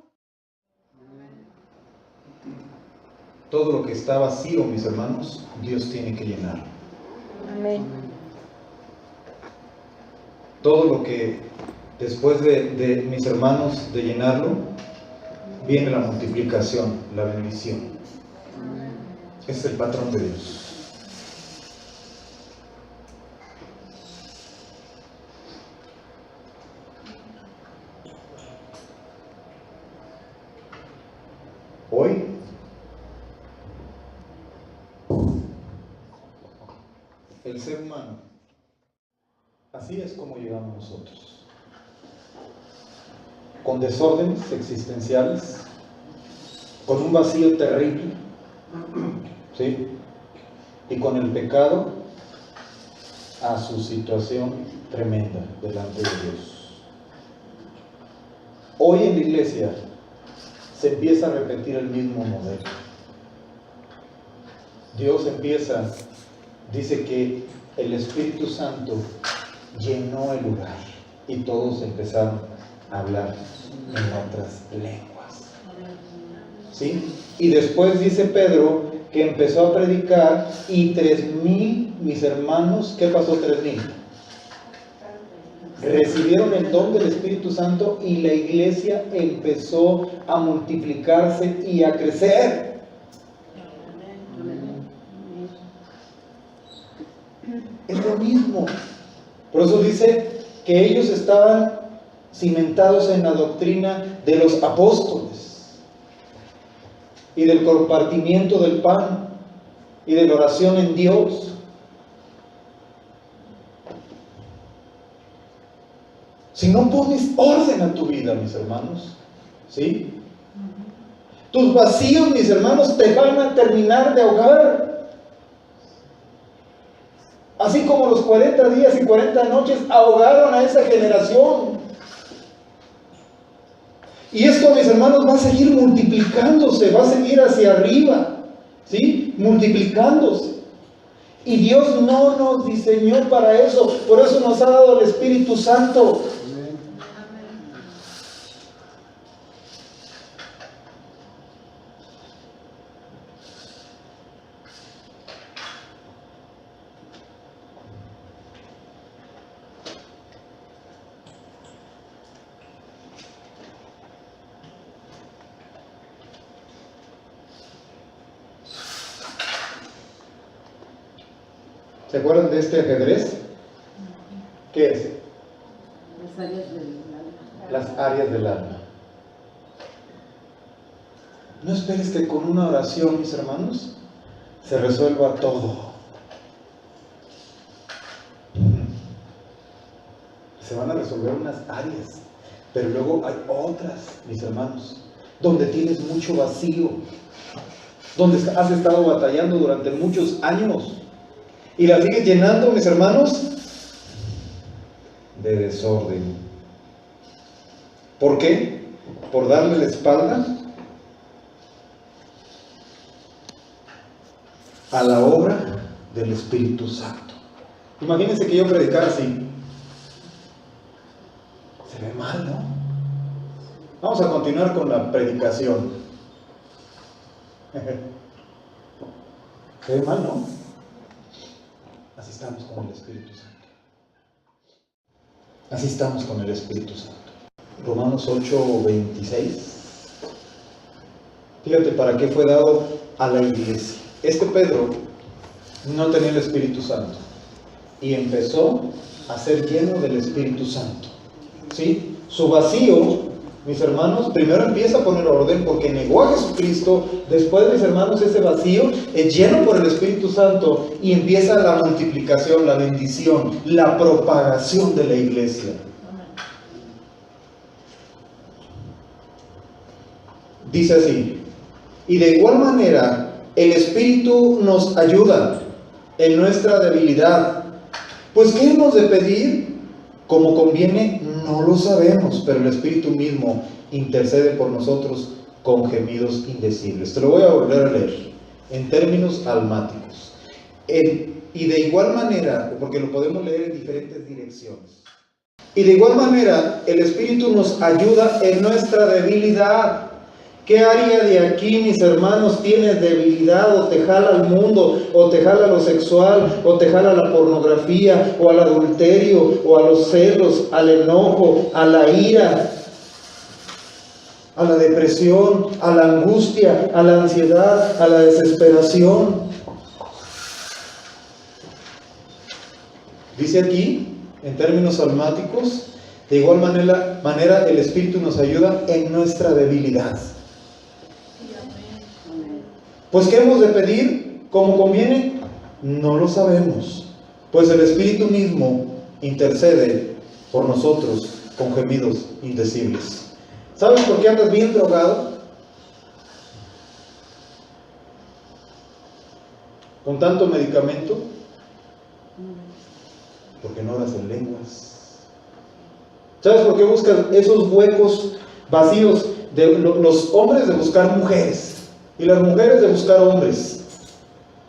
Speaker 2: Todo lo que está vacío, mis hermanos, Dios tiene que llenarlo.
Speaker 3: Amén.
Speaker 2: Todo lo que después de mis hermanos de llenarlo, viene la multiplicación, la bendición. Es el patrón de Dios. Hoy el ser humano, así es como llegamos nosotros, con desórdenes existenciales, con un vacío terrible, ¿sí? Y con el pecado a su situación tremenda delante de Dios. Hoy en la iglesia se empieza a repetir el mismo modelo. Dios empieza, dice que el Espíritu Santo llenó el lugar y todos empezaron a hablar en otras lenguas. ¿Sí? Y después dice Pedro que empezó a predicar y 3,000, mis hermanos, ¿qué pasó 3,000? Recibieron el don del Espíritu Santo y la iglesia empezó a multiplicarse y a crecer. Es lo mismo. Por eso dice que ellos estaban cimentados en la doctrina de los apóstoles y del compartimiento del pan y de la oración en Dios. Si no pones orden a tu vida, mis hermanos, ¿sí? Tus vacíos, mis hermanos, te van a terminar de ahogar. Así como los 40 días y 40 noches ahogaron a esa generación. Y esto, mis hermanos, va a seguir multiplicándose, va a seguir hacia arriba, ¿sí? Multiplicándose. Y Dios no nos diseñó para eso, por eso nos ha dado el Espíritu Santo. ¿Se acuerdan de este ajedrez? ¿Qué es?
Speaker 3: Las áreas del alma.
Speaker 2: Las áreas del alma. No esperes que con una oración, mis hermanos, se resuelva todo. Se van a resolver unas áreas, pero luego hay otras, mis hermanos, donde tienes mucho vacío, donde has estado batallando durante muchos años. Y la sigues llenando, mis hermanos, de desorden. ¿Por qué? Por darle la espalda a la obra del Espíritu Santo. Imagínense que yo predicara así. Se ve mal, ¿no? Vamos a continuar con la predicación. Se ve mal, ¿no? Así estamos con el Espíritu Santo. Así estamos con el Espíritu Santo. Romanos 8:26. Fíjate para qué fue dado a la iglesia. Pedro no tenía el Espíritu Santo. y empezó a ser lleno del Espíritu Santo. ¿Sí? Su vacío, mis hermanos, primero empieza a poner orden porque negó a Jesucristo. Después, mis hermanos, ese vacío es lleno por el Espíritu Santo y empieza la multiplicación, la bendición, la propagación de la iglesia. Dice así: y de igual manera el Espíritu nos ayuda en nuestra debilidad. Pues ¿qué hemos de pedir? Como conviene, no lo sabemos, pero el Espíritu mismo intercede por nosotros con gemidos indecibles. Te lo voy a volver a leer en términos almáticos. Y de igual manera, porque lo podemos leer en diferentes direcciones. Y de igual manera, el Espíritu nos ayuda en nuestra debilidad. ¿Qué área de aquí, mis hermanos, tienes debilidad? O te jala al mundo, o te jala a lo sexual, o te jala a la pornografía, o al adulterio, o a los celos, al enojo, a la ira, a la depresión, a la angustia, a la ansiedad, a la desesperación. Dice aquí, en términos almáticos, de igual manera el Espíritu nos ayuda en nuestra debilidad. Pues ¿qué hemos de pedir? ¿Cómo conviene? No lo sabemos, pues el Espíritu mismo intercede por nosotros con gemidos indecibles. ¿Sabes por qué andas bien drogado? ¿Con tanto medicamento? Porque no oras en lenguas. ¿Sabes por qué buscas esos huecos vacíos de los hombres de buscar mujeres y las mujeres de buscar hombres?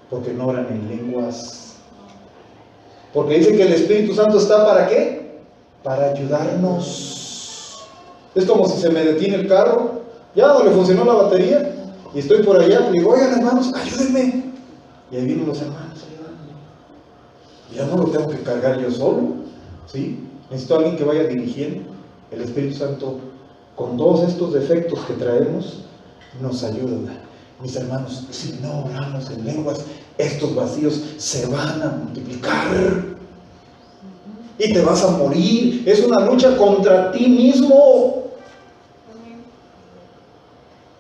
Speaker 2: Porque no oran en lenguas. Porque dice que el Espíritu Santo está ¿para qué? Para ayudarnos. Es como si se me detiene el carro, ya no le funcionó la batería y estoy por allá, y digo, oigan hermanos, ayúdenme. Y ahí vienen los hermanos ayudando. Y ya no lo tengo que cargar yo solo, ¿sí? Necesito a alguien que vaya dirigiendo. El Espíritu Santo, con todos estos defectos que traemos, nos ayuda. Mis hermanos, si no oramos en lenguas, estos vacíos se van a multiplicar y te vas a morir. Es una lucha contra ti mismo.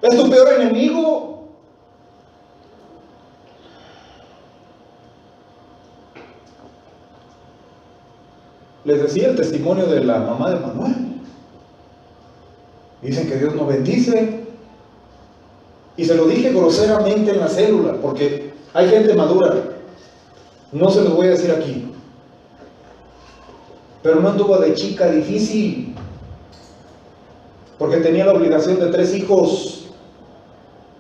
Speaker 2: Es tu peor enemigo. Les decía el testimonio de la mamá de Manuel. Dicen que Dios nos bendice. Y se lo dije groseramente en la célula, porque hay gente madura. No se los voy a decir aquí. Pero no anduvo de chica difícil, porque tenía la obligación de 3 hijos.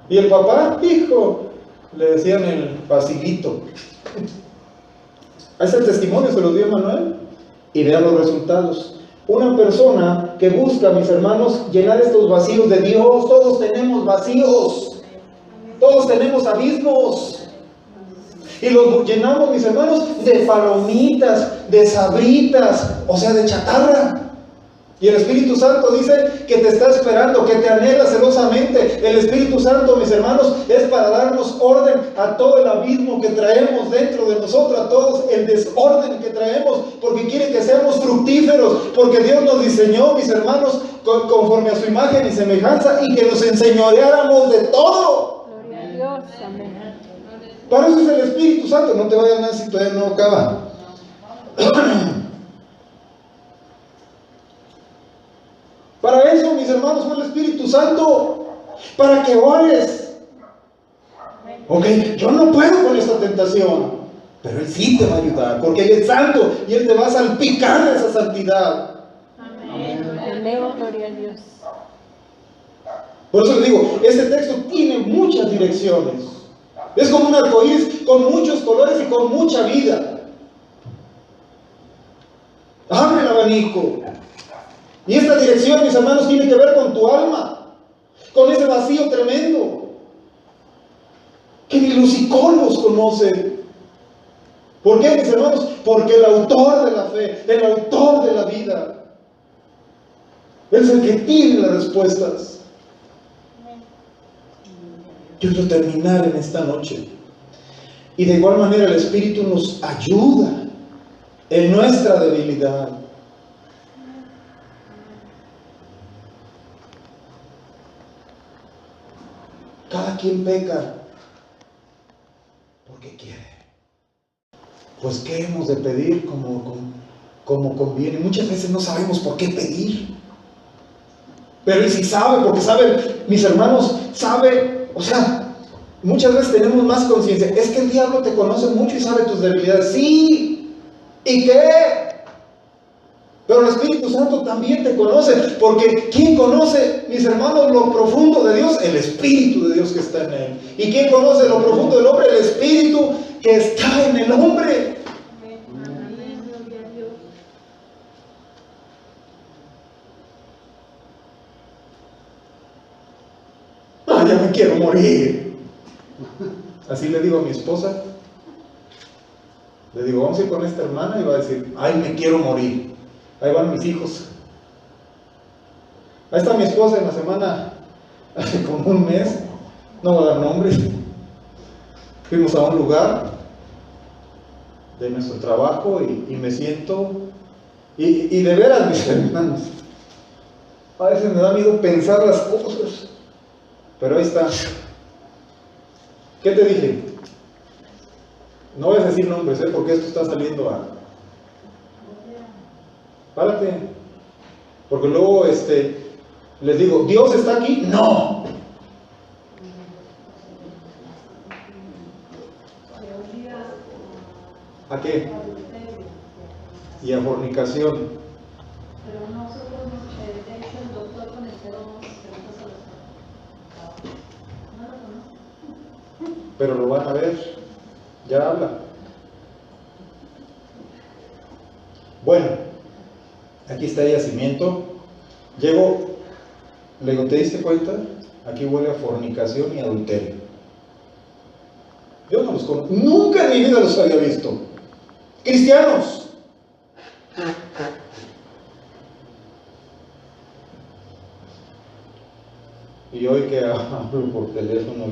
Speaker 2: Y el papá, hijo, le decían el facilito. Ahí está el testimonio, se los dio Manuel. Y vean los resultados. Una persona que busca, mis hermanos, llenar estos vacíos de Dios. Todos tenemos vacíos. Todos tenemos abismos. Y los llenamos, mis hermanos, de palomitas, de sabritas, o sea, de chatarra. Y el Espíritu Santo dice que te está esperando, que te anhela celosamente. El Espíritu Santo, mis hermanos, es para darnos orden a todo el abismo que traemos dentro de nosotros, a todo el desorden que traemos, porque quiere que seamos fructíferos, porque Dios nos diseñó, mis hermanos, conforme a su imagen y semejanza, y que nos enseñoreáramos de todo.
Speaker 3: Gloria a Dios, amén.
Speaker 2: Para eso es el Espíritu Santo. No te vayas nada si todavía no acaba. Para eso, mis hermanos, fue el Espíritu Santo, para que ores. Ok, yo no puedo con esta tentación, pero Él sí te va a ayudar, porque Él es santo y Él te va a salpicar de esa santidad.
Speaker 3: Amén. Gloria a Dios.
Speaker 2: Por eso les digo, este texto tiene muchas direcciones. Es como un arcoíris con muchos colores y con mucha vida. Abre el abanico. Y esta dirección, mis hermanos, tiene que ver con tu alma, con ese vacío tremendo que ni los psicólogos conocen. ¿Por qué, mis hermanos? Porque el autor de la fe, el autor de la vida, es el que tiene las respuestas. Yo quiero terminar en esta noche. Y de igual manera el Espíritu nos ayuda en nuestra debilidad. Cada quien peca porque quiere. Pues ¿qué hemos de pedir como conviene? Muchas veces no sabemos por qué pedir. Pero él sí sabe, porque sabe, mis hermanos, sabe, o sea, muchas veces tenemos más conciencia. Es que el diablo te conoce mucho y sabe tus debilidades. Sí, ¿y qué? Pero el Espíritu Santo también te conoce, porque ¿quién conoce, mis hermanos, lo profundo de Dios? El Espíritu de Dios que está en él. ¿Y quién conoce lo profundo del hombre? El Espíritu que está en el hombre. Ah, ya me quiero morir. Así le digo a mi esposa. Le digo, vamos a ir con esta hermana, y va a decir, ay, me quiero morir. Ahí van mis hijos. Ahí está mi esposa en la semana, hace como un mes, no voy a dar nombres. Fuimos a un lugar de nuestro trabajo y me siento, y de veras, mis hermanos, a veces me da miedo pensar las cosas, pero ahí está. ¿Qué te dije? No voy a decir nombres, porque esto está saliendo a... Párate, porque luego les digo, ¿Dios está aquí? No. ¿A qué? Y a fornicación.
Speaker 4: Pero nosotros, de hecho, el doctor con el que vamos preguntas a los no lo conozco.
Speaker 2: Pero lo van a ver, ya habla. Bueno, aquí está el yacimiento. Llego, le digo, ¿te diste cuenta? Aquí huele a fornicación y adulterio. Yo no los conozco, nunca en mi vida los había visto. Cristianos. Y hoy que hablo por teléfono,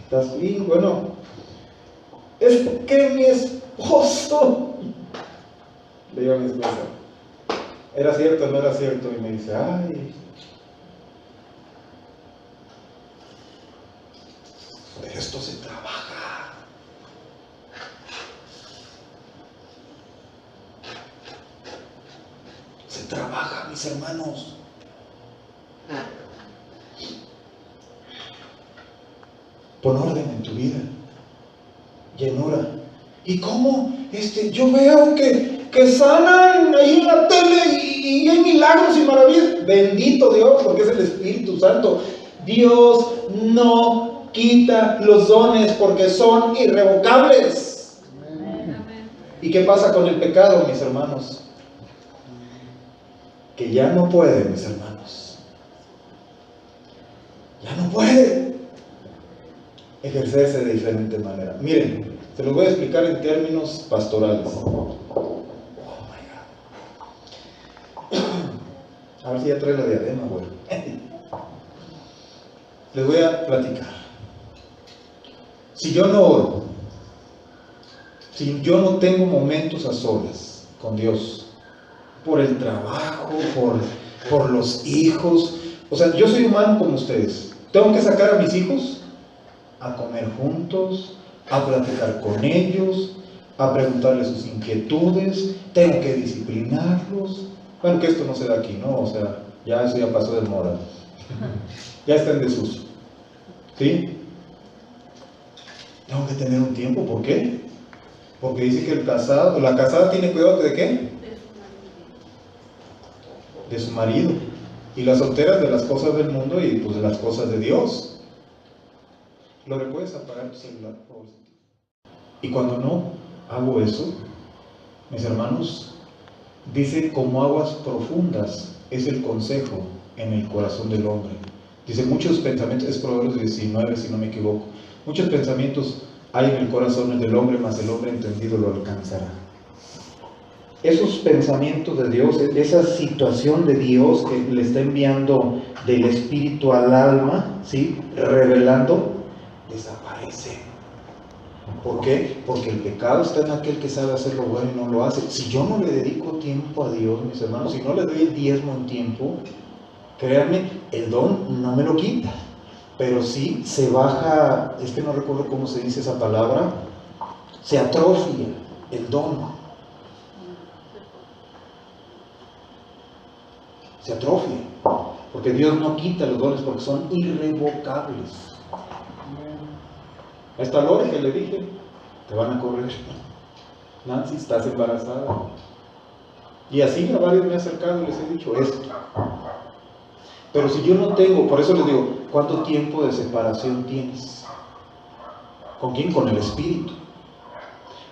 Speaker 2: ¿estás bien? Bueno, es que mi esposo, le digo a mi esposa, ¿era cierto o no era cierto? Y me dice, ay, de esto se trabaja. Se trabaja, mis hermanos. Pon orden en tu vida, llenura. ¿Y cómo? Yo veo que sanan ahí en la tele y hay milagros y maravillas. Bendito Dios, porque es el Espíritu Santo. Dios no quita los dones porque son irrevocables.
Speaker 4: Amén.
Speaker 2: ¿Y qué pasa con el pecado, mis hermanos? Que ya no puede, mis hermanos. Ya no puede ejercerse de diferente manera. Miren, se los voy a explicar en términos pastorales. Oh my God. A ver si ya trae la diadema, güey. Les voy a platicar. Si yo no oro, si yo no tengo momentos a solas con Dios, por el trabajo, por los hijos, o sea, yo soy humano como ustedes. Tengo que sacar a mis hijos a comer juntos, a platicar con ellos, a preguntarles sus inquietudes, tengo que disciplinarlos. Bueno, que esto no se da aquí, ¿no? O sea, ya eso ya pasó de moda. Ya está en desuso. ¿Sí? Tengo que tener un tiempo, ¿por qué? Porque dice que la casada tiene cuidado de ¿qué? De su marido. Y las solteras de las cosas del mundo y pues de las cosas de Dios. ¿Lo puedes apagar tu celular, por favor? Y cuando no hago eso, mis hermanos, dice como aguas profundas es el consejo en el corazón del hombre. Dice muchos pensamientos, es Proverbios 19 si no me equivoco, muchos pensamientos hay en el corazón del hombre, mas el hombre entendido lo alcanzará. Esos pensamientos de Dios, esa situación de Dios que le está enviando del espíritu al alma, ¿sí? Revelando, desaparece. ¿Por qué? Porque el pecado está en aquel que sabe hacer lo bueno y no lo hace. Si yo no le dedico tiempo a Dios, mis hermanos, si no le doy el diezmo en tiempo, créanme, el don no me lo quita. Pero sí se baja, es que no recuerdo cómo se dice esa palabra, se atrofia el don. Se atrofia. Porque Dios no quita los dones porque son irrevocables. A esta Lore que le dije, te van a correr. Nancy, estás embarazada. Y así a varios me he acercado y les he dicho esto. Pero si yo no tengo, por eso les digo, ¿cuánto tiempo de separación tienes? ¿Con quién? Con el Espíritu.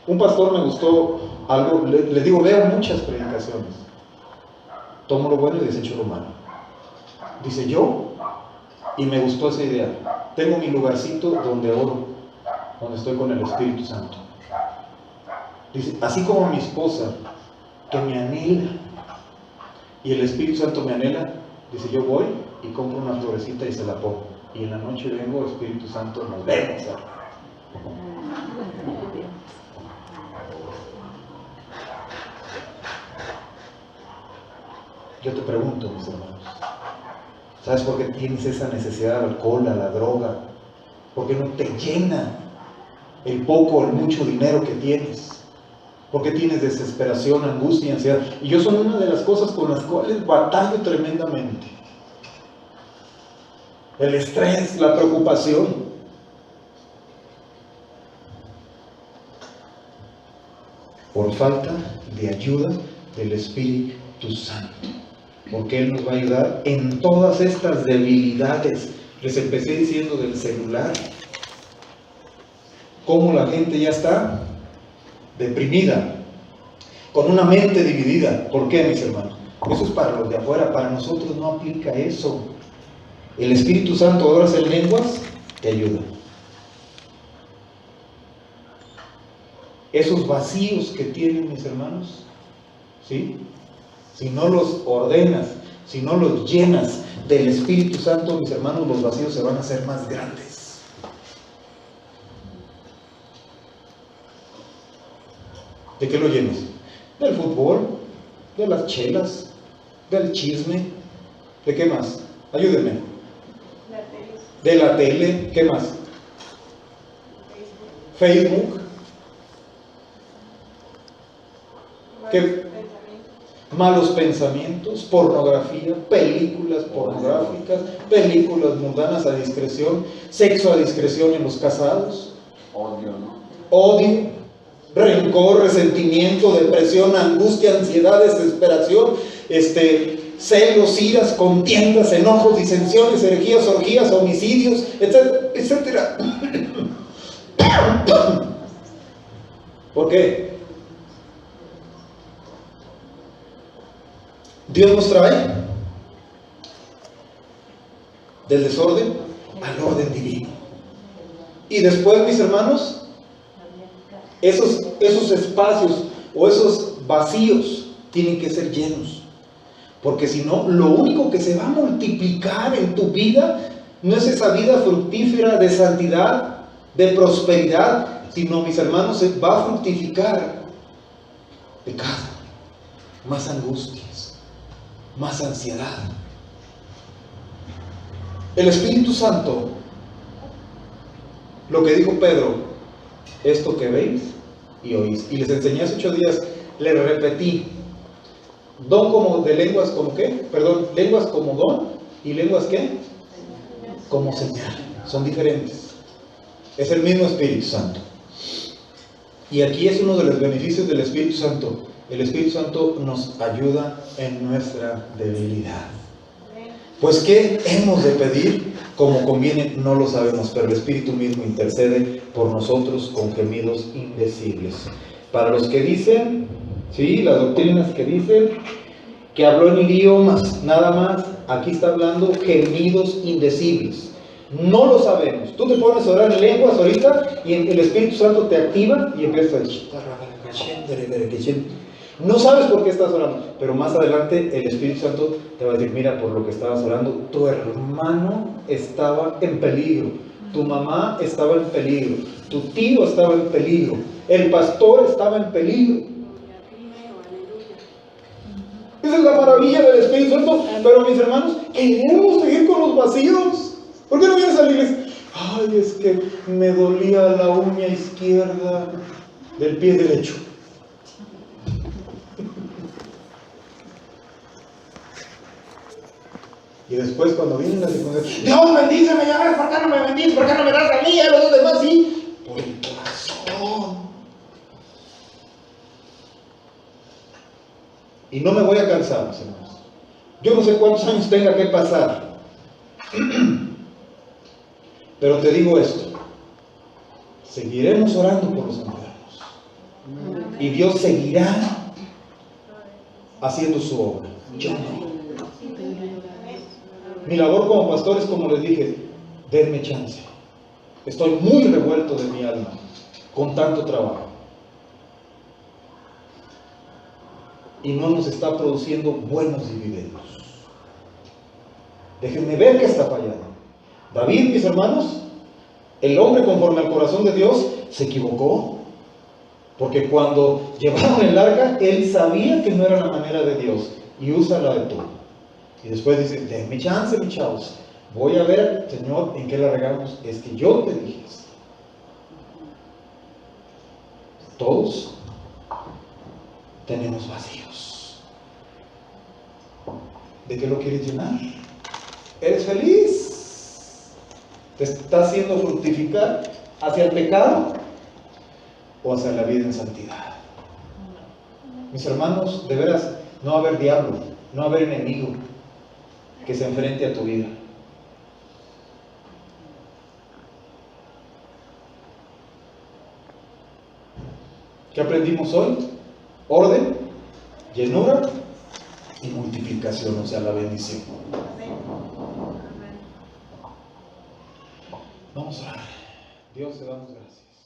Speaker 2: Un pastor me gustó algo, le digo, veo muchas predicaciones. Tomo lo bueno y desecho lo malo. Dice yo, y me gustó esa idea, tengo mi lugarcito donde oro, donde estoy con el Espíritu Santo. Dice, así como mi esposa, que me anhela, y el Espíritu Santo me anhela, dice, yo voy y compro una florecita y se la pongo. Y en la noche vengo, Espíritu Santo, nos vemos. Yo te pregunto, mis hermanos, ¿sabes por qué tienes esa necesidad del alcohol, a la droga? ¿Por qué no te llena el poco o el mucho dinero que tienes? ¿Por qué tienes desesperación, angustia y ansiedad? Y yo son una de las cosas con las cuales batallo tremendamente. El estrés, la preocupación. Por falta de ayuda del Espíritu Santo. Porque Él nos va a ayudar en todas estas debilidades. Les empecé diciendo del celular. Cómo la gente ya está deprimida, con una mente dividida. ¿Por qué, mis hermanos? Eso es para los de afuera, para nosotros no aplica eso. El Espíritu Santo, oras en lenguas, te ayuda. Esos vacíos que tienen, mis hermanos, ¿sí? Si no los ordenas, si no los llenas del Espíritu Santo, mis hermanos, los vacíos se van a hacer más grandes. ¿De qué lo llenas? Del fútbol, de las chelas, del chisme, ¿de qué más? Ayúdenme. De la tele, ¿qué más? Facebook. ¿Qué? Malos pensamientos, pornografía, películas pornográficas, películas mundanas a discreción, sexo a discreción en los casados,
Speaker 5: Odio, ¿no?
Speaker 2: odio, rencor, resentimiento, depresión, angustia, ansiedad, desesperación, celos, iras, contiendas, enojos, disensiones, herejías, orgías, homicidios, etcétera, etcétera. ¿Por qué? Dios nos trae del desorden al orden divino. Y después, mis hermanos, esos espacios o esos vacíos tienen que ser llenos. Porque si no, lo único que se va a multiplicar en tu vida no es esa vida fructífera de santidad, de prosperidad, sino, mis hermanos, se va a fructificar pecado, más angustias, más ansiedad. El Espíritu Santo, lo que dijo Pedro, esto que veis y oís. Y les enseñé hace 8 días, les repetí, don como de lenguas como qué, perdón, lenguas como don y lenguas qué, como señal, son diferentes. Es el mismo Espíritu Santo. Y aquí es uno de los beneficios del Espíritu Santo. El Espíritu Santo nos ayuda en nuestra debilidad. Pues ¿qué hemos de pedir? Como conviene, no lo sabemos, pero el Espíritu mismo intercede por nosotros con gemidos indecibles. Para los que dicen, sí, las doctrinas que dicen que habló en idiomas, nada más, aquí está hablando gemidos indecibles. No lo sabemos. Tú te pones a orar en lenguas ahorita y el Espíritu Santo te activa y empiezas a decir, no sabes por qué estás orando, pero más adelante el Espíritu Santo te va a decir, mira, por lo que estabas orando, tu hermano estaba en peligro, Tu mamá estaba en peligro, tu tío estaba en peligro, el pastor estaba en peligro. Esa es la maravilla del Espíritu Santo. Pero mis hermanos, queremos seguir con los vacíos. ¿Por qué no vienes a la iglesia? Ay, es que me dolía la uña izquierda del pie derecho. Y después cuando vienen las circunstancias, Dios bendíceme, ya ves, ¿por qué no me bendices? ¿Por qué no me das a mí y a los demás? Sí, por el corazón. Y no me voy a cansar, mis hermanos. Yo no sé cuántos años tenga que pasar. Pero te digo esto. Seguiremos orando por los enfermos. Y Dios seguirá haciendo su obra. Yo no. Mi labor como pastor es, como les dije, denme chance. Estoy muy revuelto de mi alma con tanto trabajo. Y no nos está produciendo buenos dividendos. Déjenme ver qué está fallando. David, mis hermanos, el hombre conforme al corazón de Dios, se equivocó. Porque cuando llevaron el arca, él sabía que no era la manera de Dios. Y usa la de tú. Y después dice, denme chance, mis chavos. Voy a ver, Señor, en qué la regamos. Es que yo te dije esto. Todos tenemos vacíos. ¿De qué lo quieres llenar? ¿Eres feliz? ¿Te está haciendo fructificar hacia el pecado o hacia la vida en santidad? Mis hermanos, de veras, no va a haber diablo, no va a haber enemigo que se enfrente a tu vida. ¿Qué aprendimos hoy? Orden, llenura y multiplicación, o sea, la bendición. Vamos a orar. Dios, te damos gracias.